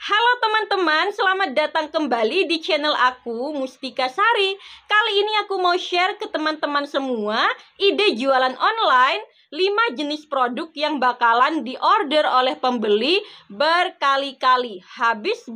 Halo teman-teman, selamat datang kembali di channel aku, Mustika Sari. Kali ini aku mau share ke teman-teman semua ide jualan online 5 jenis produk yang bakalan diorder oleh pembeli berkali-kali. Habis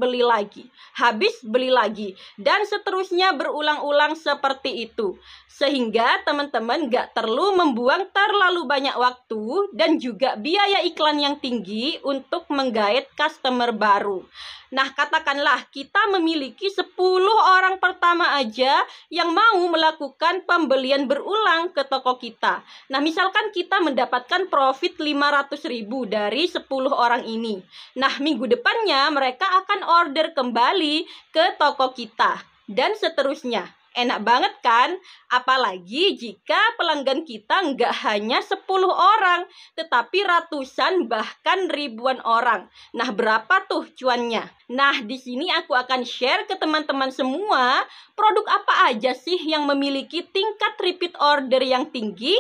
beli lagi, dan seterusnya berulang-ulang seperti itu. Sehingga teman-teman gak perlu membuang terlalu banyak waktu dan juga biaya iklan yang tinggi untuk menggait customer baru. Nah, katakanlah kita memiliki 10 orang pertama aja yang mau melakukan pembelian berulang ke toko kita. Nah, misalkan kita mendapatkan profit 500.000 dari 10 orang ini. Nah, minggu depannya mereka akan order kembali ke toko kita dan seterusnya. Enak banget kan? Apalagi jika pelanggan kita nggak hanya 10 orang, tetapi ratusan bahkan ribuan orang. Nah, berapa tuh cuannya? Nah, di sini aku akan share ke teman-teman semua produk apa aja sih yang memiliki tingkat repeat order yang tinggi.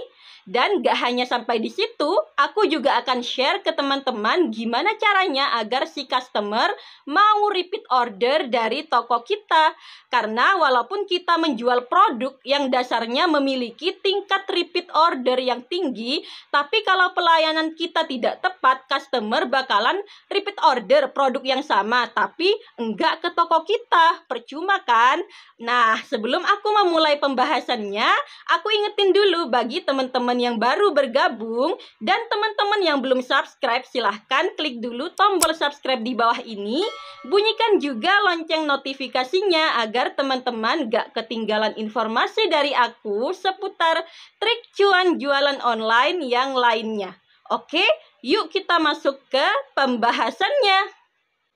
Dan gak hanya sampai di situ, aku juga akan share ke teman-teman gimana caranya agar si customer mau repeat order dari toko kita. Karena walaupun kita menjual produk yang dasarnya memiliki tingkat repeat order yang tinggi, tapi kalau pelayanan kita tidak tepat, customer bakalan repeat order produk yang sama, tapi enggak ke toko kita. Percuma kan? Nah, sebelum aku memulai pembahasannya, aku ingetin dulu bagi teman-teman yang baru bergabung dan teman-teman yang belum subscribe, silahkan klik dulu tombol subscribe di bawah ini. Bunyikan juga lonceng notifikasinya agar teman-teman gak ketinggalan informasi dari aku seputar trik cuan jualan online yang lainnya. Oke, yuk kita masuk ke pembahasannya.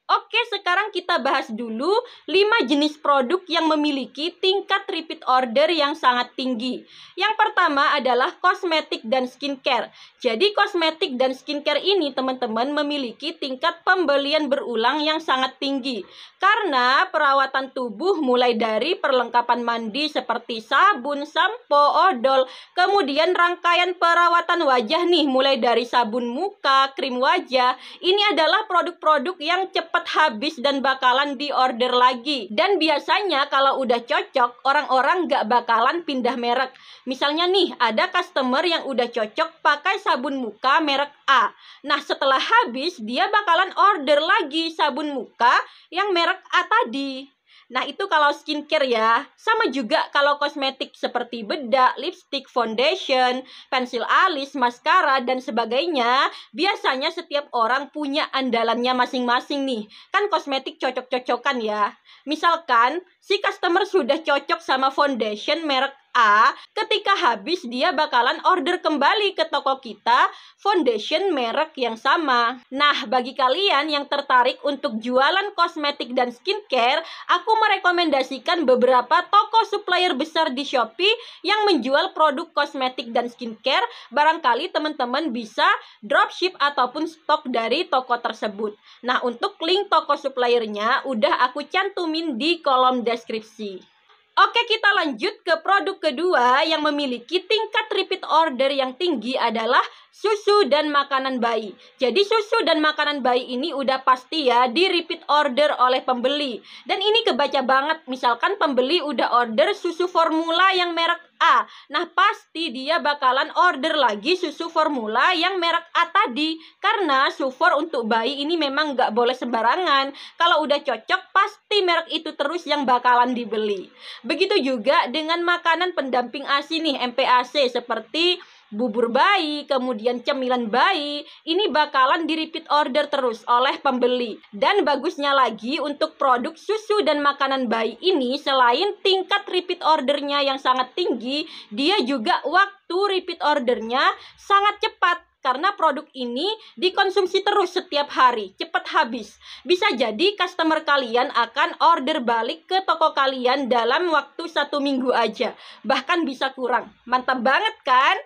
Oke, sekarang kita bahas dulu 5 jenis produk yang memiliki tingkat repeat order yang sangat tinggi. Yang pertama adalah kosmetik dan skincare. Jadi kosmetik dan skincare ini teman-teman memiliki tingkat pembelian berulang yang sangat tinggi. Karena perawatan tubuh mulai dari perlengkapan mandi seperti sabun, sampo, odol, kemudian rangkaian perawatan wajah nih mulai dari sabun muka, krim wajah. Ini adalah produk-produk yang cepat habis dan bakalan diorder lagi. Dan biasanya kalau udah cocok, orang-orang gak bakalan pindah merek. Misalnya nih, ada customer yang udah cocok pakai sabun muka merek A. Nah, setelah habis, dia bakalan order lagi sabun muka yang merek A tadi. Nah, itu kalau skincare ya. Sama juga kalau kosmetik seperti bedak, lipstick, foundation, pensil alis, maskara, dan sebagainya. Biasanya setiap orang punya andalannya masing-masing nih. Kan kosmetik cocok-cocokan ya. Misalkan si customer sudah cocok sama foundation merek A, ketika habis dia bakalan order kembali ke toko kita foundation merek yang sama. Nah, bagi kalian yang tertarik untuk jualan kosmetik dan skincare, aku merekomendasikan beberapa toko supplier besar di Shopee yang menjual produk kosmetik dan skincare. Barangkali teman-teman bisa dropship ataupun stok dari toko tersebut. Nah, untuk link toko suppliernya udah aku cantumin di kolom deskripsi. Oke, kita lanjut ke produk kedua yang memiliki tingkat repeat order yang tinggi adalah susu dan makanan bayi. Jadi susu dan makanan bayi ini udah pasti ya di repeat order oleh pembeli. Dan ini kebaca banget, misalkan pembeli udah order susu formula yang merek A. Nah, pasti dia bakalan order lagi susu formula yang merek A tadi. Karena sufor untuk bayi ini memang nggak boleh sembarangan. Kalau udah cocok, pasti merek itu terus yang bakalan dibeli. Begitu juga dengan makanan pendamping ASI nih, MPAC, seperti bubur bayi, kemudian cemilan bayi, ini bakalan di repeat order terus oleh pembeli. Dan bagusnya lagi untuk produk susu dan makanan bayi ini, selain tingkat repeat ordernya yang sangat tinggi, dia juga waktu repeat ordernya sangat cepat. Karena produk ini dikonsumsi terus setiap hari, cepat habis. Bisa jadi customer kalian akan order balik ke toko kalian dalam waktu 1 minggu aja. Bahkan bisa kurang. Mantap banget kan?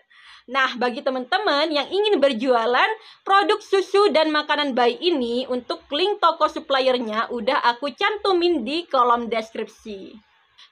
Nah, bagi teman-teman yang ingin berjualan produk susu dan makanan bayi ini, untuk link toko suppliernya udah aku cantumin di kolom deskripsi.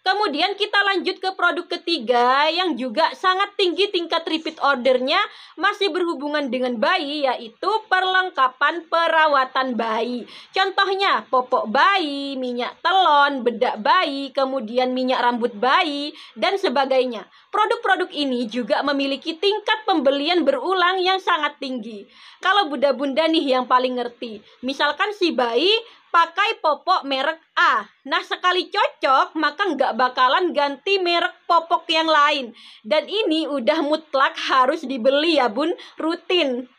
Kemudian kita lanjut ke produk ketiga yang juga sangat tinggi tingkat repeat ordernya, masih berhubungan dengan bayi, yaitu perlengkapan perawatan bayi. Contohnya popok bayi, minyak telon, bedak bayi, kemudian minyak rambut bayi, dan sebagainya. Produk-produk ini juga memiliki tingkat pembelian berulang yang sangat tinggi. Kalau bunda-bunda nih yang paling ngerti, misalkan si bayi pakai popok merek A. Nah, sekali cocok, maka nggak bakalan ganti merek popok yang lain. Dan ini udah mutlak harus dibeli ya bun, rutin.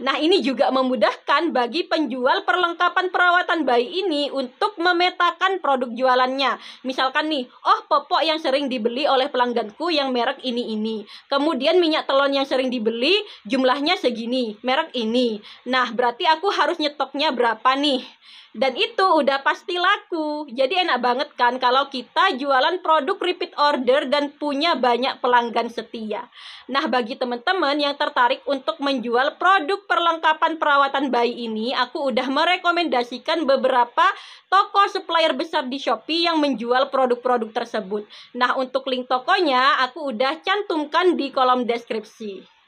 Nah, ini juga memudahkan bagi penjual perlengkapan perawatan bayi ini untuk memetakan produk jualannya. Misalkan nih, oh popok yang sering dibeli oleh pelangganku yang merek ini. Kemudian minyak telon yang sering dibeli jumlahnya segini, merek ini. Nah, berarti aku harus nyetoknya berapa nih? Dan itu udah pasti laku. Jadi enak banget kan kalau kita jualan produk repeat order dan punya banyak pelanggan setia. Nah, bagi teman-teman yang tertarik untuk menjual produk perlengkapan perawatan bayi ini, aku udah merekomendasikan beberapa toko supplier besar di Shopee yang menjual produk-produk tersebut. Nah, untuk link tokonya aku udah cantumkan di kolom deskripsi.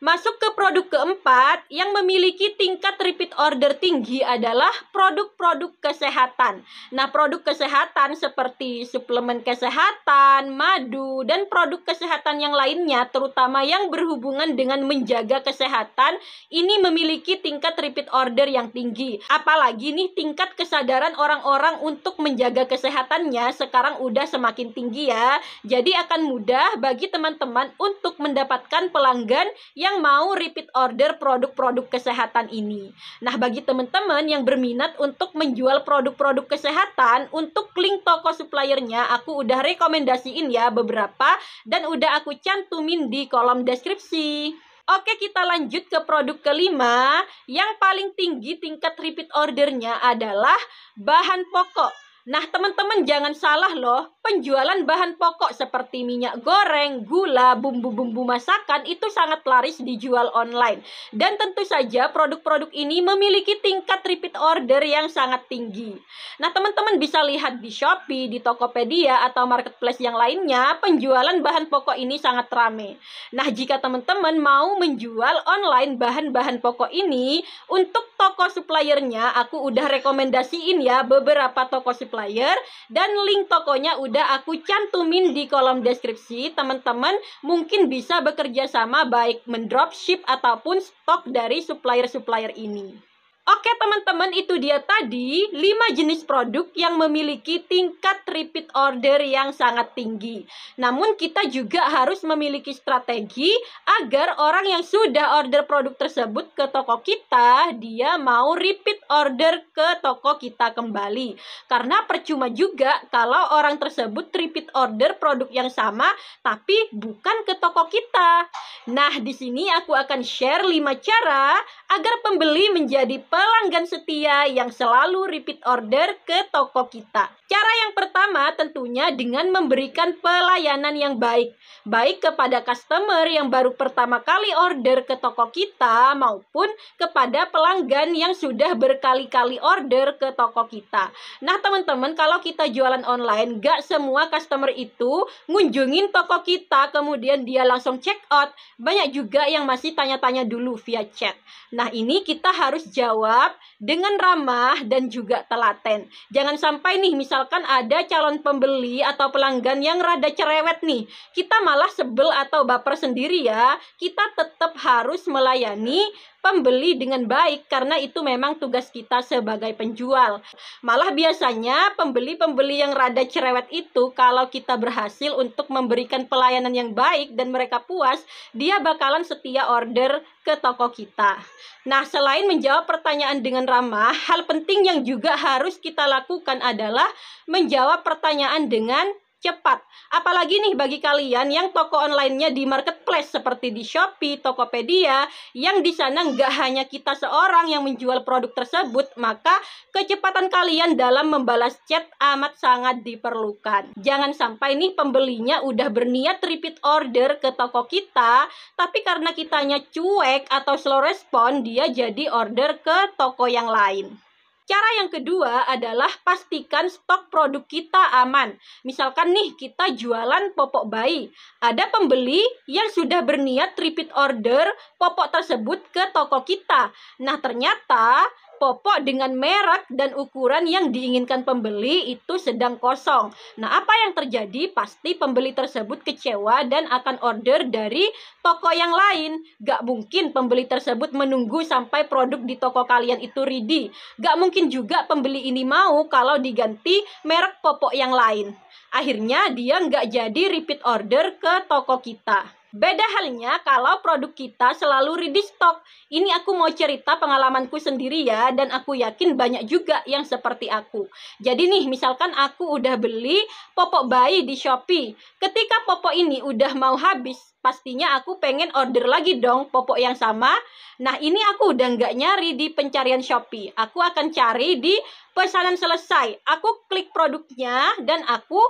Masuk ke produk keempat yang memiliki tingkat repeat order tinggi adalah produk-produk kesehatan. Nah, produk kesehatan seperti suplemen kesehatan, madu, dan produk kesehatan yang lainnya, terutama yang berhubungan dengan menjaga kesehatan, ini memiliki tingkat repeat order yang tinggi. Apalagi nih tingkat kesadaran orang-orang untuk menjaga kesehatannya sekarang udah semakin tinggi ya. Jadi akan mudah bagi teman-teman untuk mendapatkan pelanggan yang mau repeat order produk-produk kesehatan ini. Nah, bagi teman-teman yang berminat untuk menjual produk-produk kesehatan, untuk link toko suppliernya aku udah rekomendasiin ya beberapa dan udah aku cantumin di kolom deskripsi. Oke, kita lanjut ke produk kelima yang paling tinggi tingkat repeat ordernya adalah bahan pokok. Nah, teman-teman jangan salah loh, penjualan bahan pokok seperti minyak goreng, gula, bumbu-bumbu masakan itu sangat laris dijual online. Dan tentu saja produk-produk ini memiliki tingkat repeat order yang sangat tinggi. Nah, teman-teman bisa lihat di Shopee, di Tokopedia, atau marketplace yang lainnya, penjualan bahan pokok ini sangat rame. Nah, jika teman-teman mau menjual online bahan-bahan pokok ini, untuk toko suppliernya aku udah rekomendasiin ya beberapa toko supplier dan link tokonya udah aku cantumin di kolom deskripsi. Teman-teman mungkin bisa bekerja sama baik mendropship ataupun stok dari supplier-supplier ini. Oke teman-teman, itu dia tadi 5 jenis produk yang memiliki tingkat repeat order yang sangat tinggi. Namun kita juga harus memiliki strategi agar orang yang sudah order produk tersebut ke toko kita, dia mau repeat order ke toko kita kembali. Karena percuma juga kalau orang tersebut repeat order produk yang sama tapi bukan ke toko kita. Nah, di sini aku akan share 5 cara agar pembeli menjadi pelanggan setia yang selalu repeat order ke toko kita. Cara yang pertama tentunya dengan memberikan pelayanan yang baik. Baik kepada customer yang baru pertama kali order ke toko kita maupun kepada pelanggan yang sudah berkali-kali order ke toko kita. Nah teman-teman, kalau kita jualan online, gak semua customer itu ngunjungin toko kita kemudian dia langsung check out. Banyak juga yang masih tanya-tanya dulu via chat. Nah ini kita harus jawab dengan ramah dan juga telaten. Jangan sampai nih misalkan ada calon pembeli atau pelanggan yang rada cerewet nih, kita malah sebel atau baper sendiri ya. Kita tetap harus melayani pembeli dengan baik karena itu memang tugas kita sebagai penjual. Malah biasanya pembeli-pembeli yang rada cerewet itu kalau kita berhasil untuk memberikan pelayanan yang baik dan mereka puas, dia bakalan setia order ke toko kita. Nah, selain menjawab pertanyaan dengan ramah, hal penting yang juga harus kita lakukan adalah menjawab pertanyaan dengan cepat. Apalagi nih bagi kalian yang toko online-nya di marketplace seperti di Shopee, Tokopedia, yang di sana nggak hanya kita seorang yang menjual produk tersebut, maka kecepatan kalian dalam membalas chat amat sangat diperlukan. Jangan sampai nih pembelinya udah berniat repeat order ke toko kita, tapi karena kitanya cuek atau slow respon, dia jadi order ke toko yang lain. Cara yang kedua adalah pastikan stok produk kita aman. Misalkan nih kita jualan popok bayi. Ada pembeli yang sudah berniat repeat order popok tersebut ke toko kita. Nah, ternyata popok dengan merek dan ukuran yang diinginkan pembeli itu sedang kosong. Nah, apa yang terjadi? Pasti pembeli tersebut kecewa dan akan order dari toko yang lain. Gak mungkin pembeli tersebut menunggu sampai produk di toko kalian itu ready. Gak mungkin juga pembeli ini mau kalau diganti merek popok yang lain. Akhirnya dia nggak jadi repeat order ke toko kita. Beda halnya kalau produk kita selalu ready stock. Ini aku mau cerita pengalamanku sendiri ya, dan aku yakin banyak juga yang seperti aku. Jadi nih, misalkan aku udah beli popok bayi di Shopee. Ketika popok ini udah mau habis, pastinya aku pengen order lagi dong popok yang sama. Nah, ini aku udah nggak nyari di pencarian Shopee. Aku akan cari di pesanan selesai. Aku klik produknya dan aku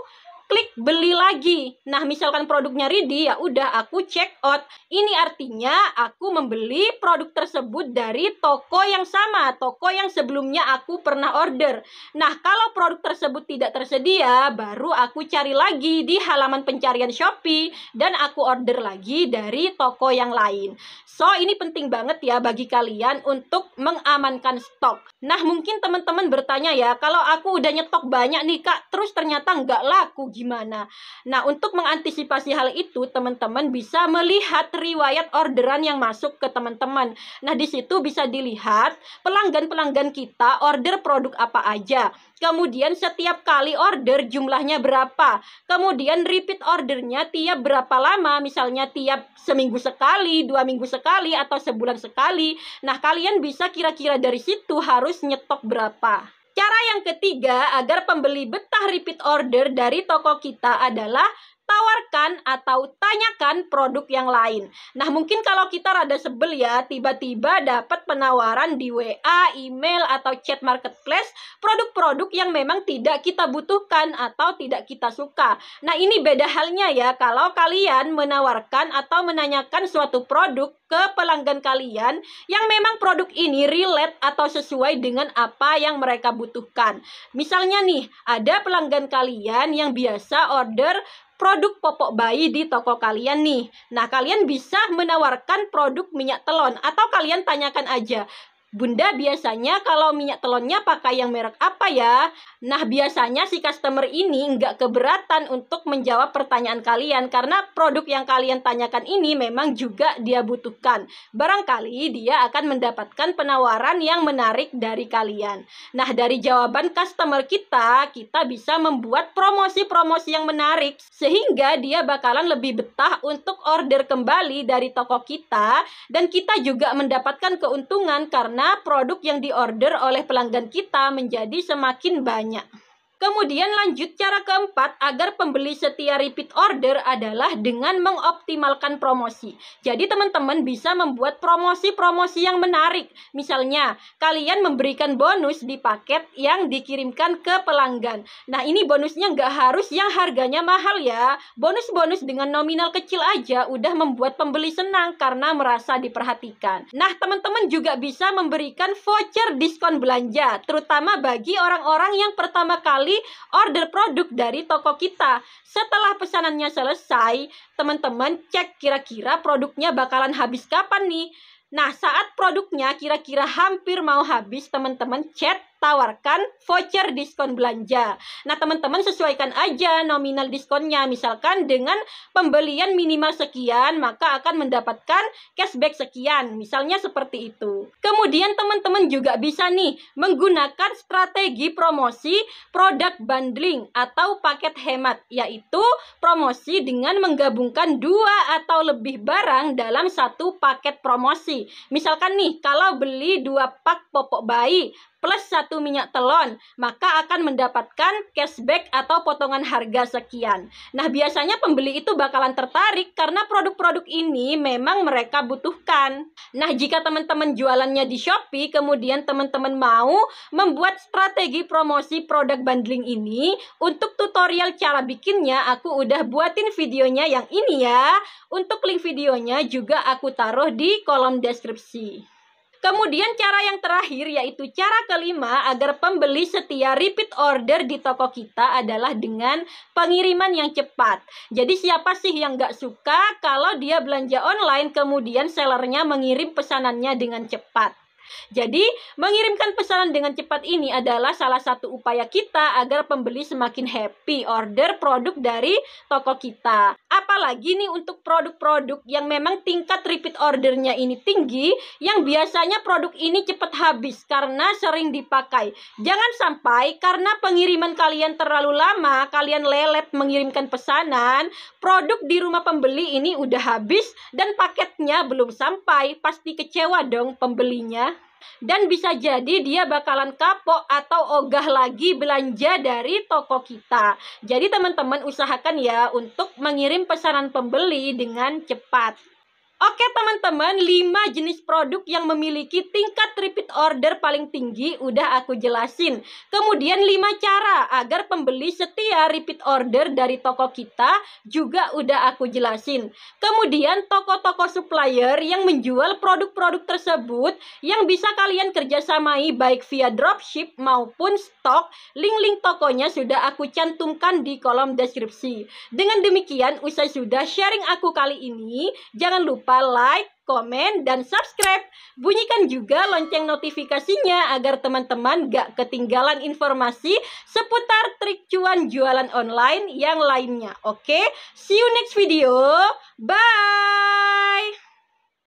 klik beli lagi. Nah, misalkan produknya ready, ya udah aku check out. Ini artinya aku membeli produk tersebut dari toko yang sama, toko yang sebelumnya aku pernah order. Nah, kalau produk tersebut tidak tersedia, baru aku cari lagi di halaman pencarian Shopee dan aku order lagi dari toko yang lain. So, ini penting banget ya bagi kalian untuk mengamankan stok. Nah, mungkin teman-teman bertanya ya, kalau aku udah nyetok banyak nih Kak, terus ternyata nggak laku gimana? Nah, untuk mengantisipasi hal itu, teman-teman bisa melihat riwayat orderan yang masuk ke teman-teman. Nah, di situ bisa dilihat pelanggan-pelanggan kita order produk apa aja. Kemudian setiap kali order jumlahnya berapa. Kemudian repeat ordernya tiap berapa lama, misalnya tiap seminggu sekali, 2 minggu sekali, atau sebulan sekali. Nah, kalian bisa kira-kira dari situ harus nyetok berapa. Cara yang ketiga agar pembeli betah repeat order dari toko kita adalah tawarkan atau tanyakan produk yang lain. Nah, mungkin kalau kita rada sebel ya, tiba-tiba dapat penawaran di WA, email, atau chat marketplace, produk-produk yang memang tidak kita butuhkan atau tidak kita suka. Nah, ini beda halnya ya, kalau kalian menawarkan atau menanyakan suatu produk ke pelanggan kalian yang memang produk ini relate atau sesuai dengan apa yang mereka butuhkan. Misalnya nih, ada pelanggan kalian yang biasa order produk popok bayi di toko kalian nih. Nah, kalian bisa menawarkan produk minyak telon atau kalian tanyakan aja, Bunda, biasanya kalau minyak telonnya pakai yang merek apa ya? Nah, biasanya si customer ini nggak keberatan untuk menjawab pertanyaan kalian karena produk yang kalian tanyakan ini memang juga dia butuhkan. Barangkali dia akan mendapatkan penawaran yang menarik dari kalian. Nah, dari jawaban customer kita bisa membuat promosi-promosi yang menarik sehingga dia bakalan lebih betah untuk order kembali dari toko kita, dan kita juga mendapatkan keuntungan karena produk yang diorder oleh pelanggan kita menjadi semakin banyak. Kemudian lanjut cara keempat agar pembeli setia repeat order adalah dengan mengoptimalkan promosi. Jadi teman-teman bisa membuat promosi-promosi yang menarik. Misalnya, kalian memberikan bonus di paket yang dikirimkan ke pelanggan. Nah, ini bonusnya nggak harus yang harganya mahal ya. Bonus-bonus dengan nominal kecil aja udah membuat pembeli senang karena merasa diperhatikan. Nah, teman-teman juga bisa memberikan voucher diskon belanja, terutama bagi orang-orang yang pertama kali order produk dari toko kita. Setelah pesanannya selesai, teman-teman cek kira-kira produknya bakalan habis kapan nih. Nah, saat produknya kira-kira hampir mau habis, teman-teman chat tawarkan voucher diskon belanja. Nah, teman-teman sesuaikan aja nominal diskonnya. Misalkan dengan pembelian minimal sekian, maka akan mendapatkan cashback sekian. Misalnya seperti itu. Kemudian teman-teman juga bisa nih menggunakan strategi promosi produk bundling atau paket hemat, yaitu promosi dengan menggabungkan 2 atau lebih barang dalam satu paket promosi. Misalkan nih, kalau beli 2 pak popok bayi plus 1 minyak telon, maka akan mendapatkan cashback atau potongan harga sekian. Nah, biasanya pembeli itu bakalan tertarik karena produk-produk ini memang mereka butuhkan. Nah, jika teman-teman jualannya di Shopee, kemudian teman-teman mau membuat strategi promosi produk bundling ini, untuk tutorial cara bikinnya aku udah buatin videonya yang ini ya. Untuk link videonya juga aku taruh di kolom deskripsi. Kemudian cara yang terakhir yaitu cara kelima agar pembeli setia repeat order di toko kita adalah dengan pengiriman yang cepat. Jadi siapa sih yang nggak suka kalau dia belanja online kemudian sellernya mengirim pesanannya dengan cepat? Jadi, mengirimkan pesanan dengan cepat ini adalah salah satu upaya kita agar pembeli semakin happy order produk dari toko kita. Apalagi nih untuk produk-produk yang memang tingkat repeat ordernya ini tinggi, yang biasanya produk ini cepat habis karena sering dipakai. Jangan sampai karena pengiriman kalian terlalu lama, kalian lelet mengirimkan pesanan, produk di rumah pembeli ini udah habis dan paketnya belum sampai. Pasti kecewa dong pembelinya. Dan bisa jadi dia bakalan kapok atau ogah lagi belanja dari toko kita. Jadi teman-teman usahakan ya untuk mengirim pesanan pembeli dengan cepat. Oke teman-teman, 5 jenis produk yang memiliki tingkat repeat order paling tinggi udah aku jelasin. Kemudian 5 cara agar pembeli setia repeat order dari toko kita juga udah aku jelasin. Kemudian toko-toko supplier yang menjual produk-produk tersebut yang bisa kalian kerjasamai baik via dropship maupun stok. Link-link tokonya sudah aku cantumkan di kolom deskripsi. Dengan demikian usai sudah sharing aku kali ini, jangan lupa like, komen, dan subscribe. Bunyikan juga lonceng notifikasinya agar teman-teman gak ketinggalan informasi seputar trik cuan jualan online yang lainnya. Oke, see you next video. Bye!